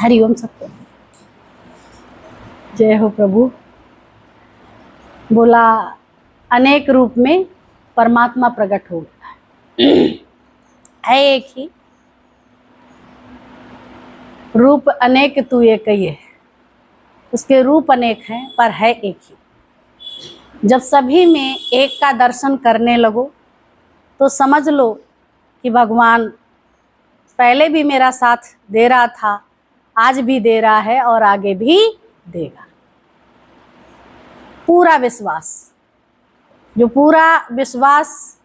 हरिओम सबको। जय हो प्रभु। बोला अनेक रूप में परमात्मा प्रकट हो गया है एक ही रूप, अनेक तू एक ही है। उसके रूप अनेक हैं पर है एक ही। जब सभी में एक का दर्शन करने लगो तो समझ लो कि भगवान पहले भी मेरा साथ दे रहा था, आज भी दे रहा है और आगे भी देगा। पूरा विश्वास, जो पूरा विश्वास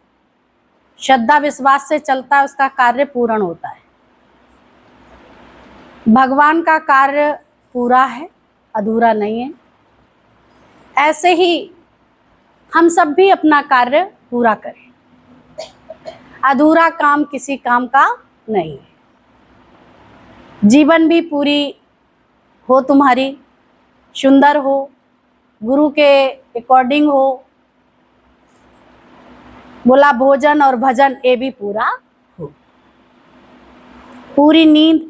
श्रद्धा विश्वास से चलता है उसका कार्य पूर्ण होता है। भगवान का कार्य पूरा है, अधूरा नहीं है। ऐसे ही हम सब भी अपना कार्य पूरा करें। अधूरा काम किसी काम का नहीं है। जीवन भी पूरी हो तुम्हारी, सुंदर हो, गुरु के अकॉर्डिंग हो। बोला भोजन और भजन ये भी पूरा हो। पूरी नींद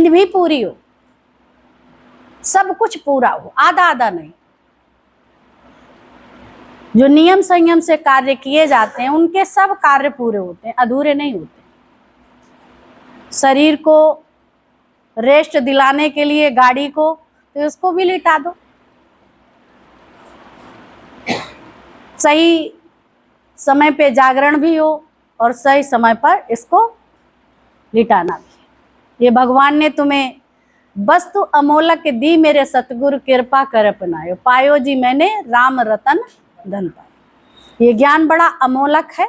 भी पूरी हो। सब कुछ पूरा हो, आधा आधा नहीं। जो नियम संयम से कार्य किए जाते हैं उनके सब कार्य पूरे होते हैं, अधूरे नहीं होते। शरीर को रेस्ट दिलाने के लिए गाड़ी को, तो इसको भी लिटा दो। सही समय पे जागरण भी हो और सही समय पर इसको लिटाना भी। ये भगवान ने तुम्हें वस्तु अमोलक दी, मेरे सतगुरु कृपा कर अपनायो। पायो जी मैंने राम रतन धन पायो। ये ज्ञान बड़ा अमोलक है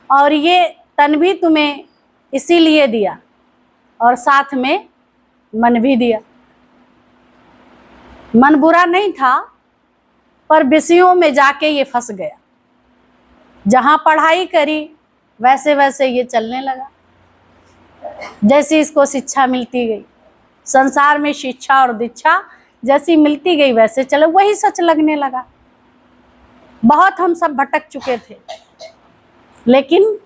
और ये तन भी तुम्हें इसीलिए दिया और साथ में मन भी दिया। मन बुरा नहीं था पर विषयों में जाके ये फंस गया। जहां पढ़ाई करी वैसे वैसे ये चलने लगा। जैसी इसको शिक्षा मिलती गई, संसार में शिक्षा और दीक्षा जैसी मिलती गई वैसे चलो, वही सच लगने लगा। बहुत हम सब भटक चुके थे, लेकिन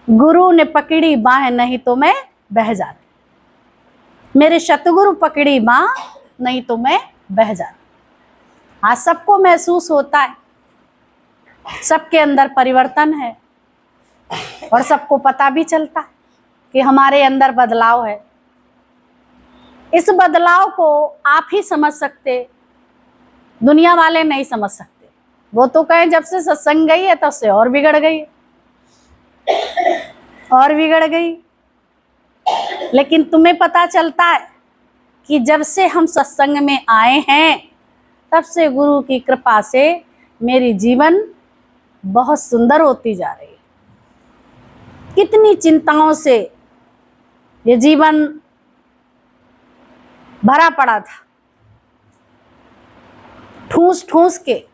गुरु ने पकड़ी बाह, नहीं तो मैं बह जाती। मेरे सतगुरु पकड़ी बाह, नहीं तो मैं बह जाती। आज सबको महसूस होता है, सबके अंदर परिवर्तन है और सबको पता भी चलता है कि हमारे अंदर बदलाव है। इस बदलाव को आप ही समझ सकते, दुनिया वाले नहीं समझ सकते। वो तो कहें जब से सत्संग गई है तब से और बिगड़ गई और बिगड़ गई। लेकिन तुम्हें पता चलता है कि जब से हम सत्संग में आए हैं तब से गुरु की कृपा से मेरी जीवन बहुत सुंदर होती जा रही है। कितनी चिंताओं से ये जीवन भरा पड़ा था, ठूस ठूस के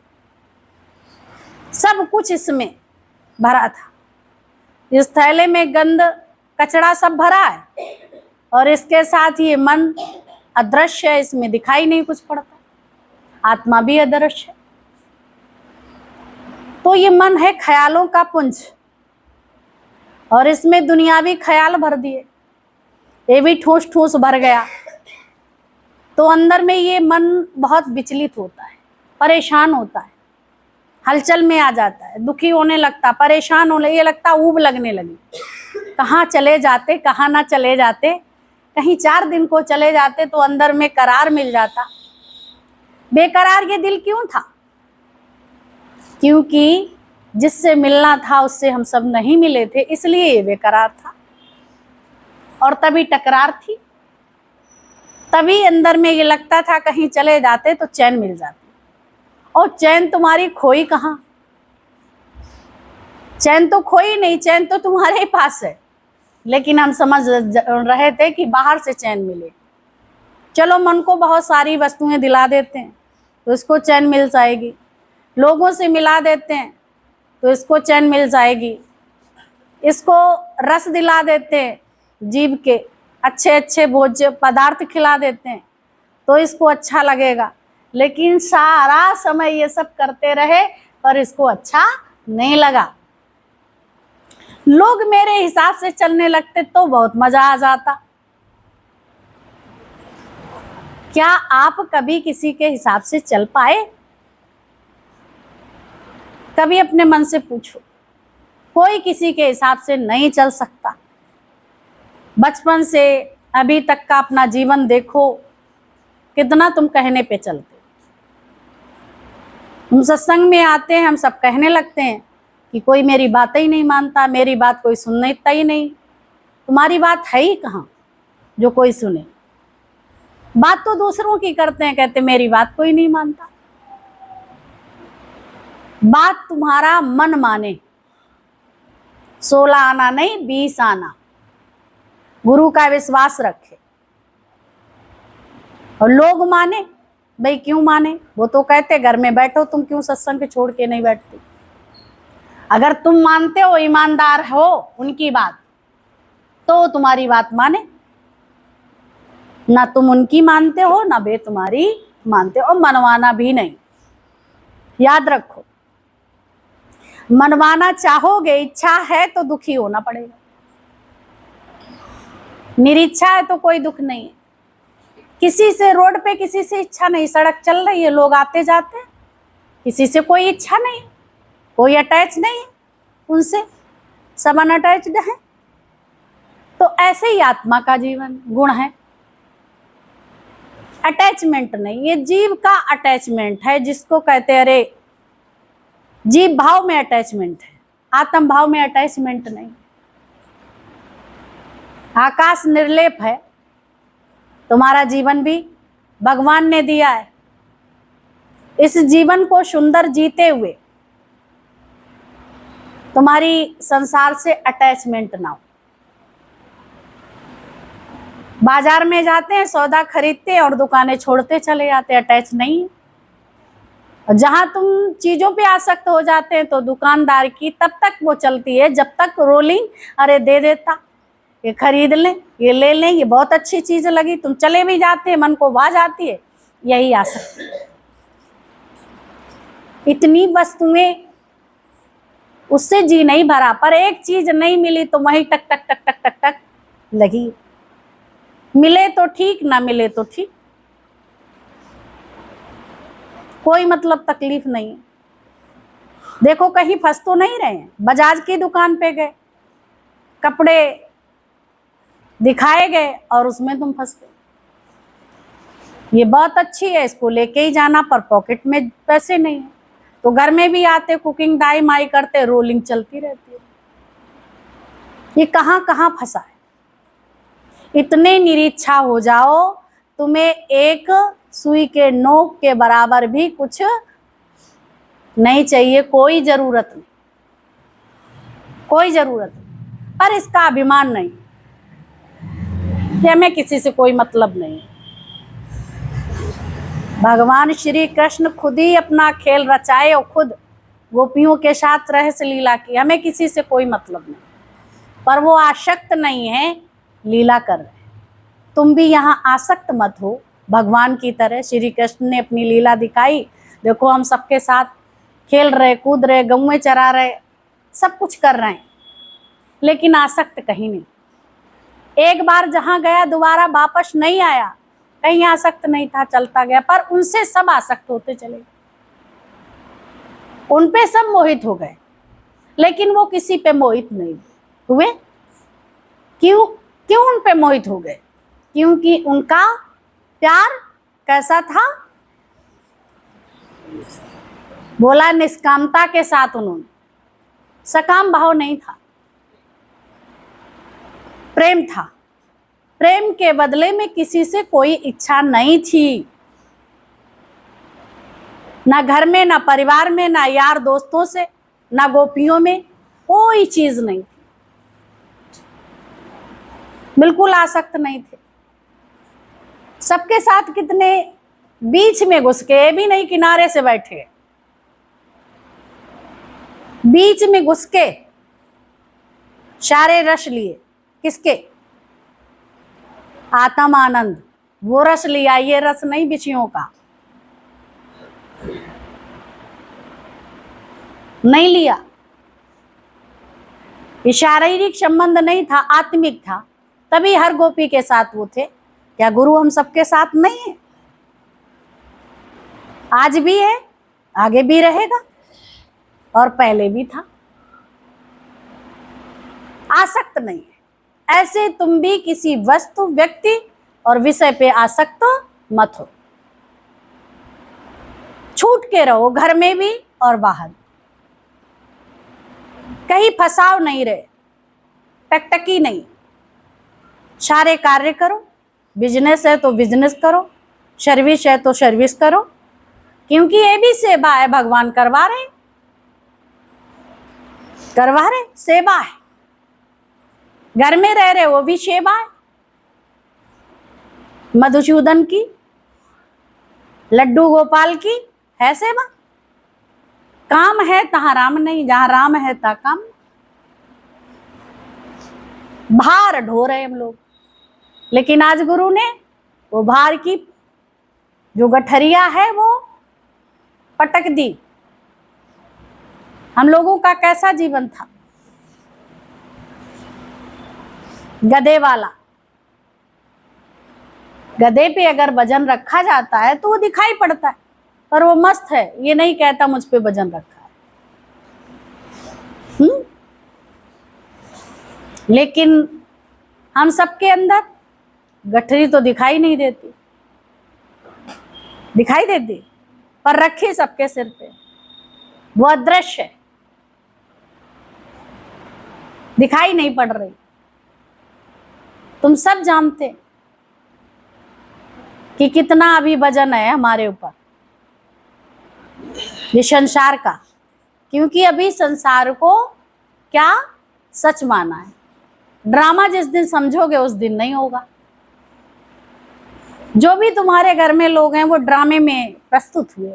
सब कुछ इसमें भरा था। इस थैले में गंद कचरा सब भरा है और इसके साथ ये मन अदृश्य है, इसमें दिखाई नहीं कुछ पड़ता। आत्मा भी अदृश्य है। तो ये मन है ख्यालों का पुंज और इसमें दुनियावी ख्याल भर दिए, ये भी ठूस ठूस भर गया। तो अंदर में ये मन बहुत विचलित होता है, परेशान होता है, हलचल में आ जाता है, दुखी होने लगता, परेशान होने, ये लगता ऊब लगने लगी। कहाँ चले जाते, कहाँ ना चले जाते। कहीं 4 दिन को चले जाते तो अंदर में करार मिल जाता। बेकरार ये दिल क्यों था? क्योंकि जिससे मिलना था उससे हम सब नहीं मिले थे, इसलिए ये बेकरार था। और तभी टकरार थी, तभी अंदर में ये लगता था कहीं चले जाते तो चैन मिल जाती। और चैन तुम्हारी खोई कहाँ? चैन तो खोई नहीं, चैन तो तुम्हारे ही पास है। लेकिन हम समझ रहे थे कि बाहर से चैन मिले। चलो मन को बहुत सारी वस्तुएं दिला देते हैं तो इसको चैन मिल जाएगी। लोगों से मिला देते हैं तो इसको चैन मिल जाएगी। इसको रस दिला देते हैं, जीभ के अच्छे अच्छे भोज्य पदार्थ खिला देते हैं तो इसको अच्छा लगेगा। लेकिन सारा समय ये सब करते रहे पर इसको अच्छा नहीं लगा। लोग मेरे हिसाब से चलने लगते तो बहुत मजा आ जाता। क्या आप कभी किसी के हिसाब से चल पाए? कभी अपने मन से पूछो। कोई किसी के हिसाब से नहीं चल सकता। बचपन से अभी तक का अपना जीवन देखो, कितना तुम कहने पे चलते। हम सत्संग में आते हैं, हम सब कहने लगते हैं कि कोई मेरी बात ही नहीं मानता, मेरी बात कोई सुनता ही नहीं। तुम्हारी बात है ही कहाँ जो कोई सुने? बात तो दूसरों की करते हैं, कहते मेरी बात कोई नहीं मानता। बात तुम्हारा मन माने, 16 आना नहीं 20 आना, गुरु का विश्वास रखे। और लोग माने, भाई क्यों माने? वो तो कहते घर में बैठो, तुम क्यों सत्संग छोड़ के नहीं बैठती? अगर तुम मानते हो, ईमानदार हो उनकी बात, तो तुम्हारी बात माने। ना तुम उनकी मानते हो, ना वे तुम्हारी मानते हो। मनवाना भी नहीं, याद रखो। मनवाना चाहोगे, इच्छा है तो दुखी होना पड़ेगा। निरीच्छा है तो कोई दुख नहीं है। किसी से रोड पे किसी से इच्छा नहीं, सड़क चल रही है, लोग आते जाते हैं, किसी से कोई इच्छा नहीं, कोई अटैच नहीं है उनसे, सब अनअटैच्ड है। तो ऐसे ही आत्मा का जीवन गुण है, अटैचमेंट नहीं। ये जीव का अटैचमेंट है, जिसको कहते हैं अरे जीव भाव में अटैचमेंट है, आत्म भाव में अटैचमेंट नहीं। आकाश निर्लेप है, तुम्हारा जीवन भी भगवान ने दिया है। इस जीवन को सुंदर जीते हुए तुम्हारी संसार से अटैचमेंट ना हो। बाजार में जाते हैं, सौदा खरीदते हैं और दुकानें छोड़ते चले जाते, अटैच नहीं। जहां तुम चीजों पे आसक्त हो जाते हैं तो दुकानदार की तब तक वो चलती है जब तक रोलिंग अरे दे देता, ये खरीद लें, ये ले लें, ये बहुत अच्छी चीज लगी, तुम चले भी जाते हैं, मन को आवाज आती है, यही आसक्ति। इतनी वस्तुएं, उससे जी नहीं भरा, पर एक चीज नहीं मिली तो वही टक टक टक टक टक टक लगी। मिले तो ठीक, ना मिले तो ठीक, कोई मतलब तकलीफ नहीं है। देखो कहीं फंस तो नहीं रहे हैं। बजाज की दुकान पे गए, कपड़े दिखाए गए और उसमें तुम फंस गए। ये बहुत अच्छी है, इसको लेके ही जाना, पर पॉकेट में पैसे नहीं है। तो घर में भी आते, कुकिंग दाई माई करते, रोलिंग चलती रहती है। ये कहाँ कहाँ फंसा है। इतने निरीच्छा हो जाओ, तुम्हें एक सुई के नोक के बराबर भी कुछ नहीं चाहिए, कोई जरूरत नहीं, कोई जरूरत नहीं। पर इसका अभिमान नहीं कि हमें किसी से कोई मतलब नहीं। भगवान श्री कृष्ण खुद ही अपना खेल रचाए और खुद गोपियों के साथ रहस्य लीला की, हमें किसी से कोई मतलब नहीं। पर वो आसक्त नहीं है, लीला कर रहे हैं। तुम भी यहाँ आसक्त मत हो, भगवान की तरह। श्री कृष्ण ने अपनी लीला दिखाई, देखो हम सबके साथ खेल रहे, कूद रहे, गौएं चरा रहे, सब कुछ कर रहे हैं, लेकिन आसक्त कहीं नहीं। एक बार जहां गया दोबारा वापस नहीं आया, कहीं आसक्त नहीं था, चलता गया। पर उनसे सब आसक्त होते चले, उन पे सब मोहित हो गए, लेकिन वो किसी पे मोहित नहीं हुए। क्यों? क्यों उन पे मोहित हो गए? क्योंकि उनका प्यार कैसा था? बोला निष्कामता के साथ, उन्होंने सकाम भाव नहीं था, प्रेम था। प्रेम के बदले में किसी से कोई इच्छा नहीं थी, ना घर में, ना परिवार में, ना यार दोस्तों से, ना गोपियों में, कोई चीज नहीं थी। बिल्कुल आसक्त नहीं थे। सबके साथ कितने बीच में घुस के, भी नहीं किनारे से बैठे, बीच में घुस के सारे रस लिए। किसके? आत्म आनंद, वो रस लिया, ये रस नहीं विषयों का नहीं लिया। ये शारीरिक संबंध नहीं था, आत्मिक था, तभी हर गोपी के साथ वो थे। क्या गुरु हम सबके साथ नहीं है? आज भी है, आगे भी रहेगा, और पहले भी था। आसक्त नहीं है। ऐसे तुम भी किसी वस्तु, व्यक्ति और विषय पे आसक्त मत हो। छूट के रहो, घर में भी और बाहर। कहीं फसाव नहीं रहे, टकटकी नहीं। सारे कार्य करो, बिजनेस है तो बिजनेस करो, सर्विस है तो सर्विस करो, क्योंकि ये भी सेवा है, भगवान करवा रहे सेवा है। घर में रह रहे वो भी सेवा है। मधुसूदन की, लड्डू गोपाल की है सेवा। काम है तहां राम नहीं, जहां राम है तहां काम। भार ढो रहे हम लोग, लेकिन आज गुरु ने वो भार की जो गठरिया है वो पटक दी। हम लोगों का कैसा जीवन था, गधे वाला। गधे पे अगर वजन रखा जाता है तो वो दिखाई पड़ता है, पर वो मस्त है, ये नहीं कहता मुझ पे वजन रखा है। लेकिन हम सबके अंदर गठरी तो दिखाई नहीं देती, दिखाई देती, पर रखी सबके सिर पे, वो अदृश्य है, दिखाई नहीं पड़ रही। तुम सब जानते कि कितना अभी वजन है हमारे ऊपर, ये संसार का, क्योंकि अभी संसार को क्या सच माना है। ड्रामा जिस दिन समझोगे उस दिन नहीं होगा। जो भी तुम्हारे घर में लोग हैं वो ड्रामे में प्रस्तुत हुए,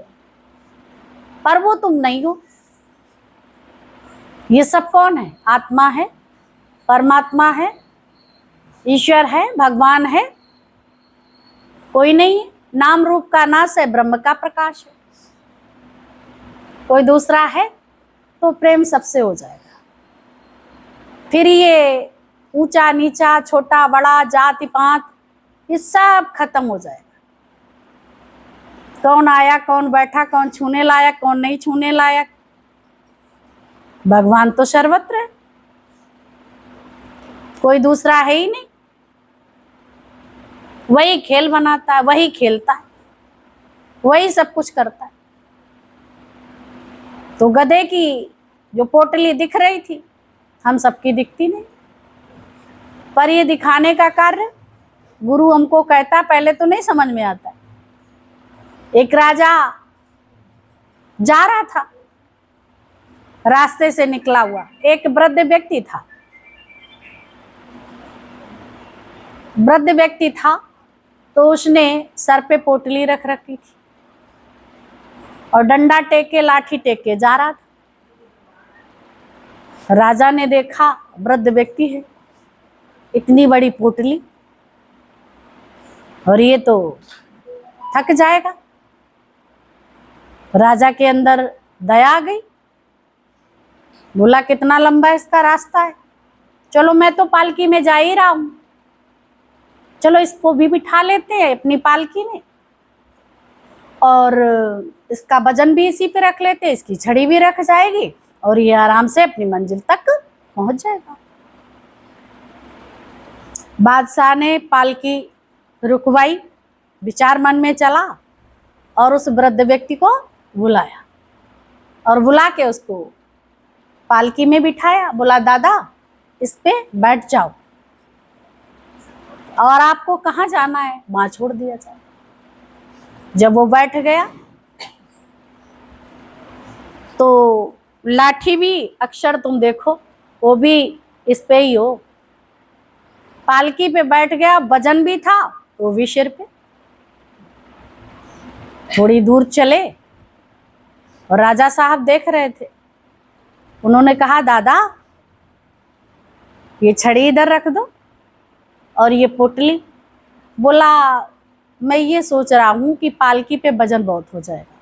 पर वो तुम नहीं हो। ये सब कौन है? आत्मा है, परमात्मा है, ईश्वर है, भगवान है, कोई नहीं है। नाम रूप का नाश है, ब्रह्म का प्रकाश है। कोई दूसरा है तो प्रेम सबसे हो जाएगा। फिर ये ऊंचा नीचा, छोटा बड़ा, जाति पात, ये सब खत्म हो जाएगा। कौन आया, कौन बैठा, कौन छूने लायक, कौन नहीं छूने लायक, भगवान तो सर्वत्र है, कोई दूसरा है ही नहीं। वही खेल बनाता है, वही खेलता है, वही सब कुछ करता है। तो गधे की जो पोटली दिख रही थी, हम सबकी दिखती नहीं, पर ये दिखाने का कार्य गुरु हमको कहता, पहले तो नहीं समझ में आता। एक राजा जा रहा था, रास्ते से निकला हुआ एक वृद्ध व्यक्ति था। वृद्ध व्यक्ति था तो उसने सर पे पोटली रख रखी थी और डंडा टेके, लाठी टेके जा रहा था। राजा ने देखा वृद्ध व्यक्ति है, इतनी बड़ी पोटली, और ये तो थक जाएगा। राजा के अंदर दया आ गई, बोला कितना लंबा इसका रास्ता है, चलो मैं तो पालकी में जा ही रहा हूं, चलो इसको भी बिठा लेते हैं अपनी पालकी में, और इसका वजन भी इसी पे रख लेते हैं, इसकी छड़ी भी रख जाएगी और ये आराम से अपनी मंजिल तक पहुंच जाएगा। बादशाह ने पालकी रुकवाई, विचार मन में चला और उस वृद्ध व्यक्ति को बुलाया और बुला के उसको पालकी में बिठाया। बोला दादा इस पे बैठ जाओ और आपको कहाँ जाना है वहां छोड़ दिया जाए। जब वो बैठ गया तो लाठी भी, अक्षर तुम देखो वो भी इस पे ही हो, पालकी पे बैठ गया, वजन भी था वो भी सिर पे। थोड़ी दूर चले और राजा साहब देख रहे थे, उन्होंने कहा दादा ये छड़ी इधर रख दो और ये पोटली। बोला मैं ये सोच रहा हूं कि पालकी पे वजन बहुत हो जाएगा,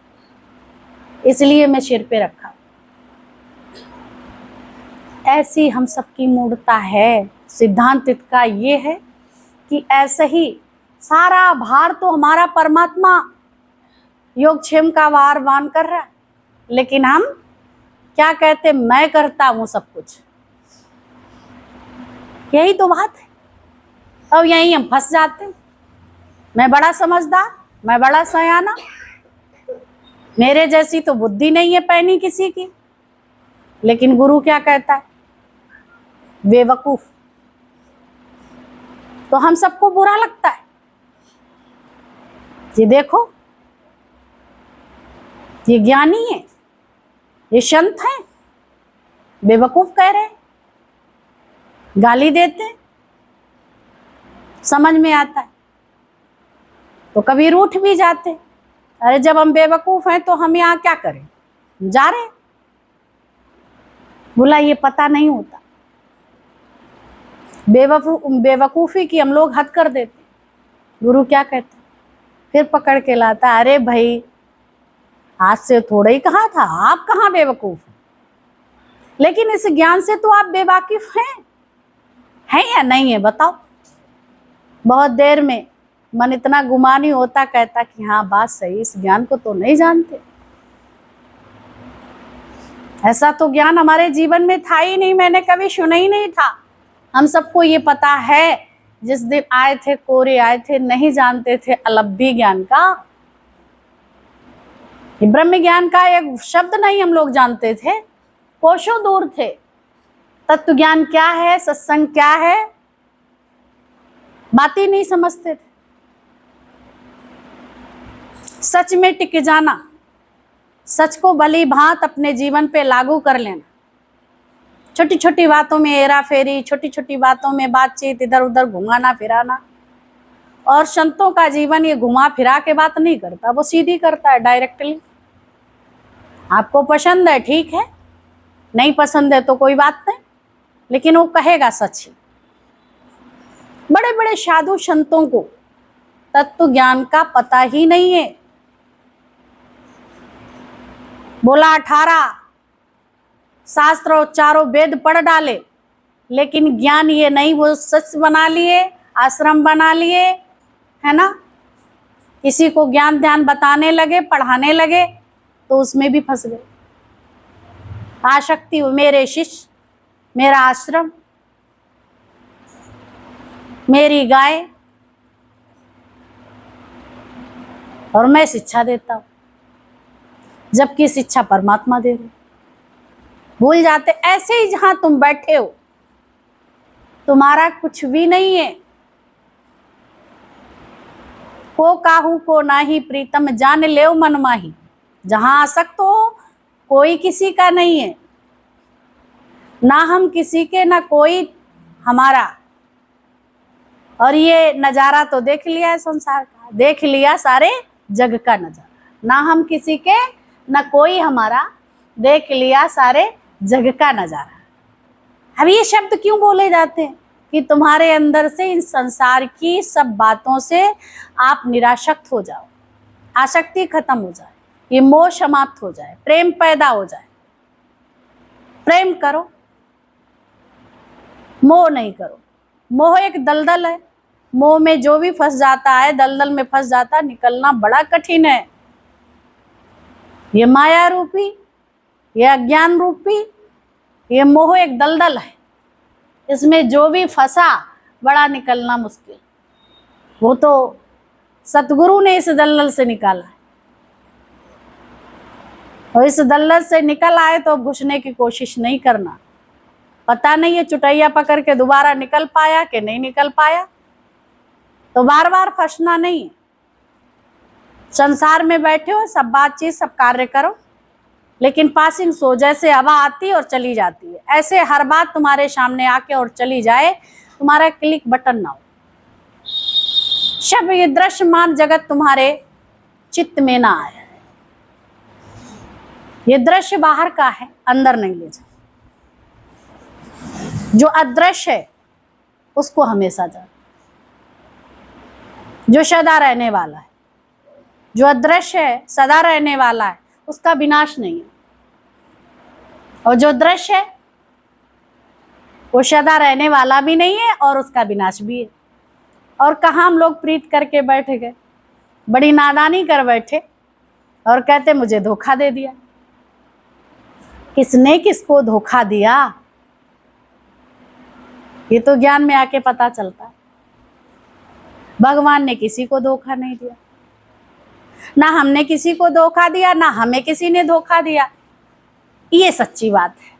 इसलिए मैं सिर पे रखा। ऐसी हम सबकी मूर्ता है। सिद्धांत का ये है कि ऐसे ही सारा भार तो हमारा परमात्मा योगक्षेम का वार वान कर रहा है, लेकिन हम क्या कहते, मैं करता हूं सब कुछ। यही तो बात है। अब यही हम फंस जाते हैं। मैं बड़ा समझदार, मैं बड़ा सयाना, मेरे जैसी तो बुद्धि नहीं है पैनी किसी की। लेकिन गुरु क्या कहता है, बेवकूफ। तो हम सबको बुरा लगता है। ये देखो, ये ज्ञानी है, ये संत है, बेवकूफ कह रहे, गाली देते, समझ में आता है तो कभी रूठ भी जाते। अरे जब हम बेवकूफ हैं तो हम यहाँ क्या करें, जा रहे। बोला ये पता नहीं होता, बेवकूफी की हम लोग हद कर देते। गुरु क्या कहते, फिर पकड़ के लाता, अरे भाई आज से थोड़ा ही कहा था, आप कहाँ बेवकूफ हैं। लेकिन इस ज्ञान से तो आप बेवाकिफ हैं या नहीं है, बताओ। बहुत देर में मन इतना गुमानी होता, कहता कि हाँ बात सही, इस ज्ञान को तो नहीं जानते। ऐसा तो ज्ञान हमारे जीवन में था ही नहीं, मैंने कभी सुना ही नहीं था। हम सबको ये पता है, जिस दिन आए थे कोरे आए थे, नहीं जानते थे अलब्धि ज्ञान का, ब्रह्म ज्ञान का एक शब्द नहीं हम लोग जानते थे, कोशों दूर थे। तत्व ज्ञान क्या है, सत्संग क्या है, बात ही नहीं समझते थे। सच में टिक जाना, सच को भली भांत अपने जीवन पे लागू कर लेना। छोटी छोटी बातों में हेरा फेरी, छोटी छोटी बातों में बातचीत, इधर उधर घुमाना फिराना। और संतों का जीवन ये घुमा फिरा के बात नहीं करता, वो सीधी करता है, डायरेक्टली। आपको पसंद है ठीक है, नहीं पसंद है तो कोई बात नहीं, लेकिन वो कहेगा सच ही। बड़े बड़े साधु संतों को तत्व ज्ञान का पता ही नहीं है। बोला 18 शास्त्र और चारों वेद पढ़ डाले, लेकिन ज्ञान ये नहीं, वो सच बना लिए, आश्रम बना लिए, है ना। किसी को ज्ञान ध्यान बताने लगे, पढ़ाने लगे, तो उसमें भी फंस गए। आसक्ति, मेरे शिष्य, मेरा आश्रम, मेरी गाय, और मैं शिक्षा देता हूं, जबकि शिक्षा परमात्मा दे रहे। भूल जाते ऐसे ही जहां तुम बैठे हो तुम्हारा कुछ भी नहीं है। को काहू को नाही प्रीतम जान ले मन माही। जहां आसक्त हो कोई किसी का नहीं है, ना हम किसी के, ना कोई हमारा। और ये नजारा तो देख लिया है संसार का, देख लिया सारे जग का नजारा। ना हम किसी के, ना कोई हमारा, देख लिया सारे जग का नजारा। अब ये शब्द क्यों बोले जाते हैं कि तुम्हारे अंदर से इन संसार की सब बातों से आप निरासक्त हो जाओ, आसक्ति खत्म हो जाए, ये मोह समाप्त हो जाए, प्रेम पैदा हो जाए। प्रेम करो, मोह नहीं करो। मोह एक दलदल है, मोह में जो भी फंस जाता है, दलदल में फंस जाता है, निकलना बड़ा कठिन है। ये माया रूपी, ये अज्ञान रूपी, ये मोह एक दलदल है, इसमें जो भी फंसा बड़ा निकलना मुश्किल। वो तो सतगुरु ने इस दलदल से निकाला है, और इस दलदल से निकल आए तो घुसने की कोशिश नहीं करना। पता नहीं है चुटैया पकड़ के दोबारा निकल पाया कि नहीं निकल पाया, तो बार बार फंसना नहीं है। संसार में बैठे हो, सब बातचीत सब कार्य करो, लेकिन पासिंग सो, जैसे हवा आती और चली जाती है, ऐसे हर बात तुम्हारे सामने आके और चली जाए, तुम्हारा क्लिक बटन ना हो। शब ये दृश्यमान जगत तुम्हारे चित्त में ना आए। ये दृश्य बाहर का है, अंदर नहीं ले जाओ। जो अदृश्य है उसको हमेशा जानो, जो सदा रहने वाला है। जो अदृश्य है, सदा रहने वाला है, उसका विनाश नहीं है। और जो दृश्य है वो सदा रहने वाला भी नहीं है और उसका विनाश भी है। और कहाँ हम लोग प्रीत करके बैठ गए, बड़ी नादानी कर बैठे और कहते मुझे धोखा दे दिया। किसने किसको धोखा दिया ये तो ज्ञान में आके पता चलता है। भगवान ने किसी को धोखा नहीं दिया, ना हमने किसी को धोखा दिया, ना हमें किसी ने धोखा दिया। ये सच्ची बात है।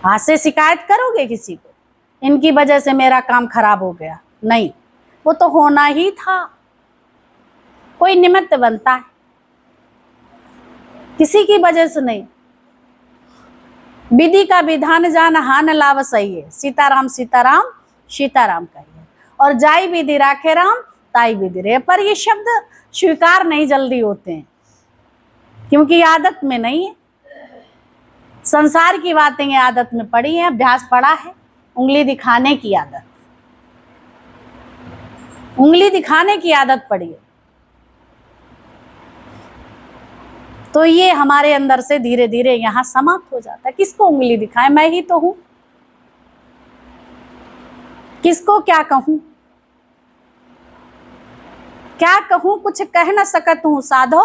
आज से शिकायत करोगे किसी को, इनकी वजह से मेरा काम खराब हो गया, नहीं, वो तो होना ही था। कोई निमित्त बनता है, किसी की वजह से नहीं। विधि का विधान जान हान लाभ सही है, सीताराम सीताराम सीताराम कहिए, और जाई विधि राखे राम ताई विधि रे। पर ये शब्द स्वीकार नहीं जल्दी होते हैं, क्योंकि आदत में नहीं है। संसार की बातें ये आदत में पड़ी है, अभ्यास पड़ा है, उंगली दिखाने की आदत, उंगली दिखाने की आदत पड़ी है। तो ये हमारे अंदर से धीरे धीरे यहाँ समाप्त हो जाता है। किसको उंगली दिखाएं, मैं ही तो हूं, किसको क्या कहूं, क्या कहूं, कुछ कह न सकत हूं, साधो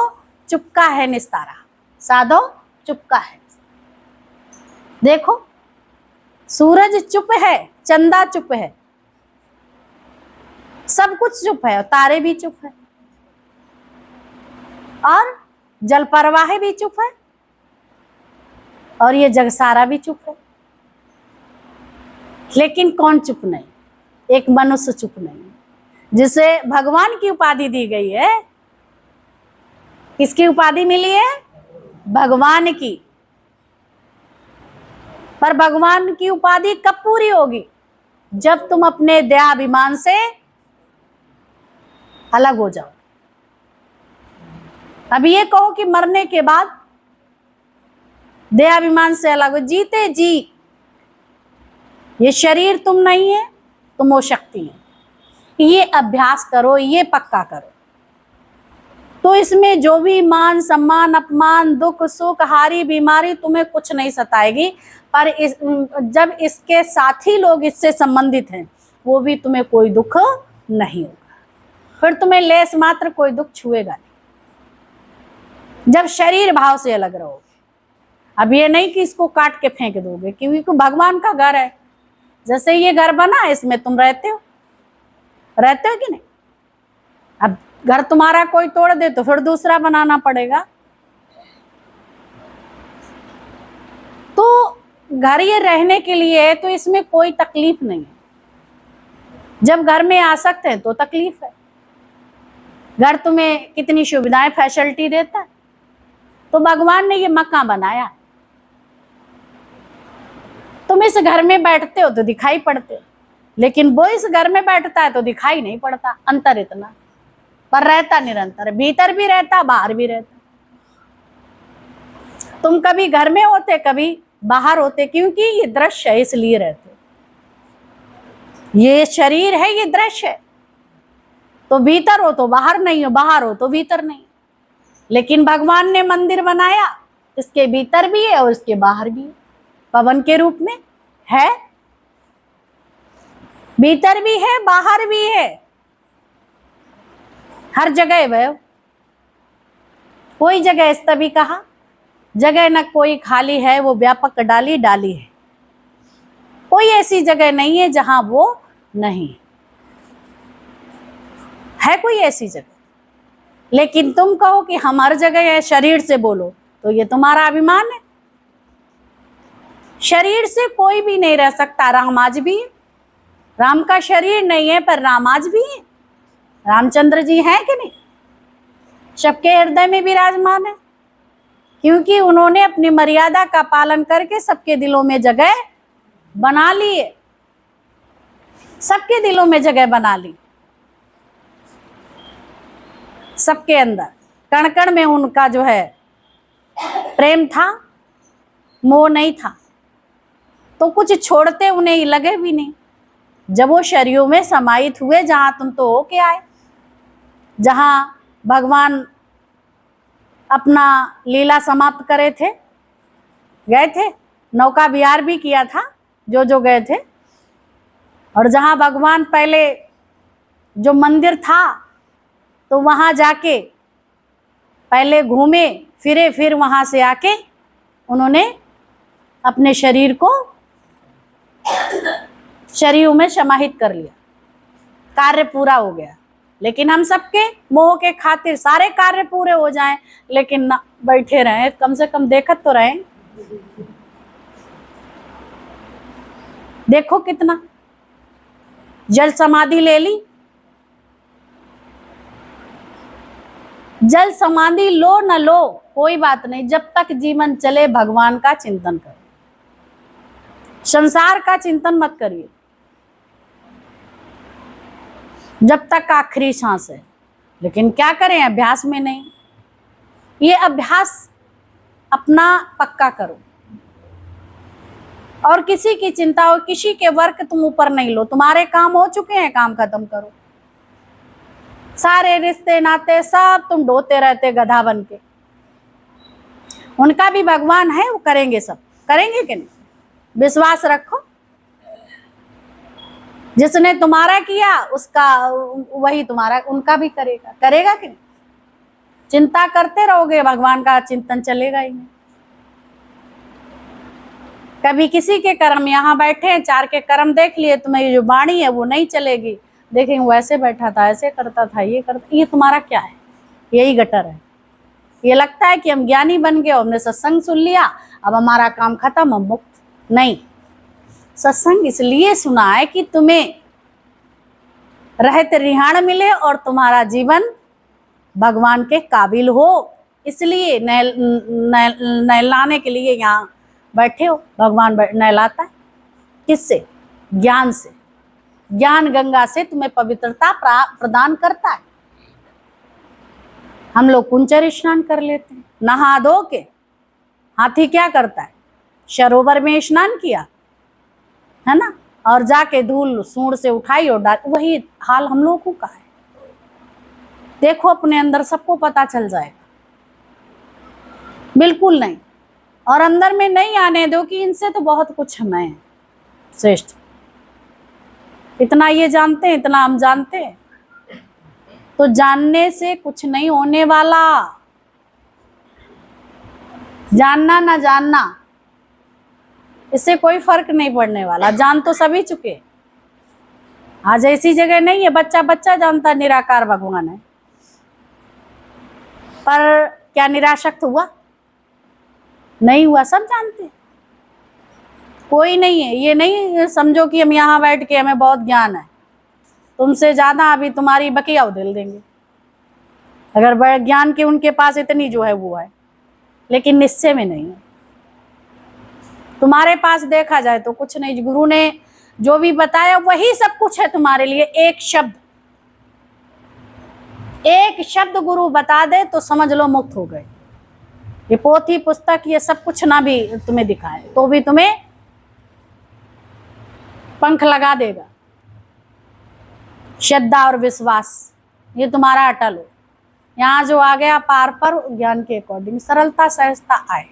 चुपका है निस्तारा, साधो चुपका है। देखो सूरज चुप है, चंदा चुप है, सब कुछ चुप है, और तारे भी चुप है, और जल प्रवाह भी चुप है, और ये जग सारा भी चुप है। लेकिन कौन चुप नहीं? एक मनुष्य चुप नहीं, जिसे भगवान की उपाधि दी गई है। किसकी उपाधि मिली है? भगवान की। पर भगवान की उपाधि कब पूरी होगी? जब तुम अपने दयाभिमान से अलग हो जाओ। अब ये कहो कि मरने के बाद दयाभिमान से अलग हो, जीते जी ये शरीर तुम नहीं है, तुम वो शक्ति है। ये अभ्यास करो, ये पक्का करो, तो इसमें जो भी मान सम्मान अपमान दुख सुख हारी बीमारी तुम्हें कुछ नहीं सताएगी। पर जब इसके साथी लोग इससे संबंधित हैं, वो भी तुम्हें कोई दुख नहीं होगा, फिर तुम्हें लेस मात्र कोई दुख छुएगा नहीं, जब शरीर भाव से अलग रहोगे। अब ये नहीं कि इसको काट के फेंक दोगे, क्योंकि भगवान का घर है। जैसे ये घर बना है, इसमें तुम रहते हो कि नहीं? अब घर तुम्हारा कोई तोड़ दे तो फिर दूसरा बनाना पड़ेगा। तो घर ये रहने के लिए है, तो इसमें कोई तकलीफ नहीं है। जब घर में आ सकते हैं तो तकलीफ है। घर तुम्हें कितनी सुविधाएं फैसिलिटी देता है, तो भगवान ने ये मकान बनाया। तुम इस घर में बैठते हो तो दिखाई पड़ते हो, लेकिन वो इस घर में बैठता है तो दिखाई नहीं पड़ता। अंतर इतना, पर रहता निरंतर है, भीतर भी रहता बाहर भी रहता। तुम कभी घर में होते कभी बाहर होते, क्योंकि ये दृश्य है इसलिए रहते। ये शरीर है, ये दृश्य है, तो भीतर हो तो बाहर नहीं हो, बाहर हो तो भीतर नहीं। लेकिन भगवान ने मंदिर बनाया, इसके भीतर भी है और इसके बाहर भी है, पवन के रूप में है, भीतर भी है बाहर भी है, हर जगह वह। कोई जगह इस तभी कहा, जगह न कोई खाली है, वो व्यापक डाली डाली है। कोई ऐसी जगह नहीं है जहां वो नहीं है, कोई ऐसी जगह। लेकिन तुम कहो कि हम हर जगह है, शरीर से बोलो, तो ये तुम्हारा अभिमान है। शरीर से कोई भी नहीं रह सकता। राम आज भी है, राम का शरीर नहीं है पर राम आज भी है। रामचंद्र जी हैं कि नहीं? सबके हृदय में विराजमान है, क्योंकि उन्होंने अपनी मर्यादा का पालन करके सबके दिलों में जगह बना ली है, सबके दिलों में जगह बना ली। सबके अंदर कण कण में उनका जो है प्रेम था, मोह नहीं था, तो कुछ छोड़ते उन्हें लगे भी नहीं। जब वो शरीरों में समाहित हुए, जहां तुम तो होके आए, जहां भगवान अपना लीला समाप्त करे थे, गए थे, नौका विहार भी किया था, जो जो गए थे। और जहाँ भगवान पहले जो मंदिर था तो वहाँ जाके पहले घूमे फिरे, फिर वहाँ से आके उन्होंने अपने शरीर को शरीर में समाहित कर लिया। कार्य पूरा हो गया। लेकिन हम सबके मोह के खातिर सारे कार्य पूरे हो जाएं, लेकिन ना बैठे रहें, कम से कम देखत तो रहें। देखो कितना जल समाधि ले ली। जल समाधि लो न लो कोई बात नहीं, जब तक जीवन चले भगवान का चिंतन करो, संसार का चिंतन मत करिए जब तक आखिरी सांस है। लेकिन क्या करें, अभ्यास में नहीं। ये अभ्यास अपना पक्का करो और किसी की चिंता हो, किसी के वर्क तुम ऊपर नहीं लो। तुम्हारे काम हो चुके हैं, काम खत्म करो। सारे रिश्ते नाते सब तुम ढोते रहते गधा बन के। उनका भी भगवान है, वो करेंगे, सब करेंगे कि नहीं, विश्वास रखो। जिसने तुम्हारा किया उसका वही तुम्हारा उनका भी करेगा। करेगा कि नहीं? चिंता करते रहोगे, भगवान का चिंतन चलेगा ही नहीं। कभी किसी के कर्म, यहाँ बैठे हैं, 4 के कर्म देख लिए, तुम्हें जो वाणी है वो नहीं चलेगी। देखेंगे वो ऐसे बैठा था, ऐसे करता था, ये करता। ये तुम्हारा क्या है? यही गटर है। ये लगता है कि हम ज्ञानी बन गए, हमने सत्संग सुन लिया, अब हमारा काम खत्म, हम मुक्त। नहीं, सत्संग इसलिए सुना है कि तुम्हें रहत रिहाण मिले और तुम्हारा जीवन भगवान के काबिल हो। इसलिए नहलाने के लिए यहाँ बैठे हो। भगवान नहलाता है किससे? ज्ञान से। ज्ञान गंगा से तुम्हें पवित्रता प्रदान करता है। हम लोग कुंचर स्नान कर लेते हैं, नहा धो के। हाथी क्या करता है? सरोवर में स्नान किया, है ना, और जाके धूल सूंड से उठाई और डाल। वही हाल हम लोगों का है। देखो अपने अंदर, सबको पता चल जाएगा। बिल्कुल नहीं, और अंदर में नहीं आने दो कि इनसे तो बहुत कुछ हमें है श्रेष्ठ। इतना ये जानते हैं, इतना हम जानते हैं, तो जानने से कुछ नहीं होने वाला। जानना ना जानना, इससे कोई फर्क नहीं पड़ने वाला। जान तो सभी चुके। आज ऐसी जगह नहीं है बच्चा बच्चा जानता निराकार भगवान है, पर क्या निराशक्त हुआ? नहीं हुआ, सब जानते हैं। कोई नहीं है, ये नहीं समझो कि हम यहाँ बैठ के हमें बहुत ज्ञान है। तुमसे ज्यादा अभी तुम्हारी बकिया उधेल देंगे अगर ज्ञान की उनके पास इतनी जो है वो है, लेकिन निश्चय में नहीं है। तुम्हारे पास देखा जाए तो कुछ नहीं। गुरु ने जो भी बताया वही सब कुछ है तुम्हारे लिए। एक शब्द गुरु बता दे तो समझ लो मुक्त हो गए। ये पोथी पुस्तक ये सब कुछ ना भी तुम्हें दिखाए तो भी तुम्हें पंख लगा देगा। श्रद्धा और विश्वास ये तुम्हारा अटल हो। यहाँ जो आ गया पार पर ज्ञान के अकॉर्डिंग, सरलता सहजता आए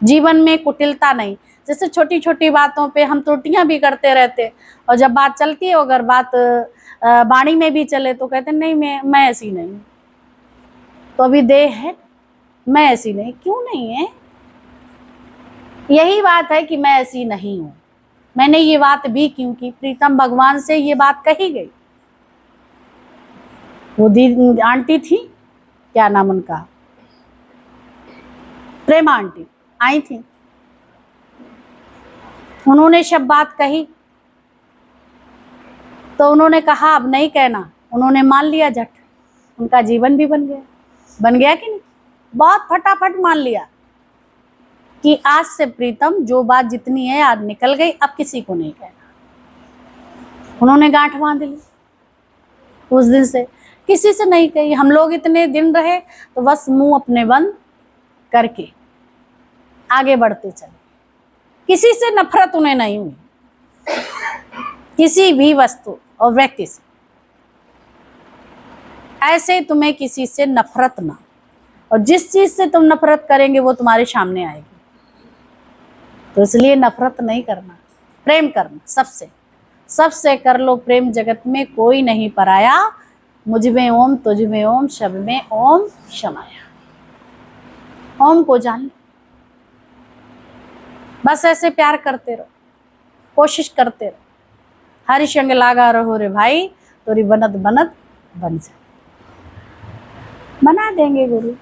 जीवन में, कुटिलता नहीं। जैसे छोटी छोटी बातों पे हम त्रुटियां भी करते रहते, और जब बात चलती है, अगर बात वाणी में भी चले तो कहते नहीं मैं ऐसी नहीं। तो अभी देह है, मैं ऐसी नहीं। क्यों नहीं है? यही बात है कि मैं ऐसी नहीं हूं। मैंने ये बात भी क्यों की? प्रीतम भगवान से ये बात कही गई। वो दी आंटी थी, क्या नाम उनका, प्रेमा आंटी आई थी, उन्होंने सब बात कही तो उन्होंने कहा अब नहीं कहना। उन्होंने मान लिया झट, उनका जीवन भी बन गया कि नहीं? बहुत फटाफट मान लिया कि आज से प्रीतम जो बात जितनी है आज निकल गई, अब किसी को नहीं कहना। उन्होंने गांठ बांध ली। उस दिन से किसी से नहीं कही। हम लोग इतने दिन रहे तो बस मुंह अपने बंद करके आगे बढ़ते चले। किसी से नफरत उन्हें नहीं हुई, किसी भी वस्तु और व्यक्ति से। ऐसे तुम्हें किसी से नफरत ना, और जिस चीज से तुम नफरत करेंगे वो तुम्हारे सामने आएगी। तो इसलिए नफरत नहीं करना। प्रेम करना सबसे, सबसे कर लो प्रेम, जगत में कोई नहीं पराया, मुझ में ओम तुझ में ओम सब में ओम समाया। ओम को जान लो, बस ऐसे प्यार करते रहो, कोशिश करते रहो। हरि संग लागा रहो रे भाई, तोरी बनत बनत बन जा, बना देंगे गुरु।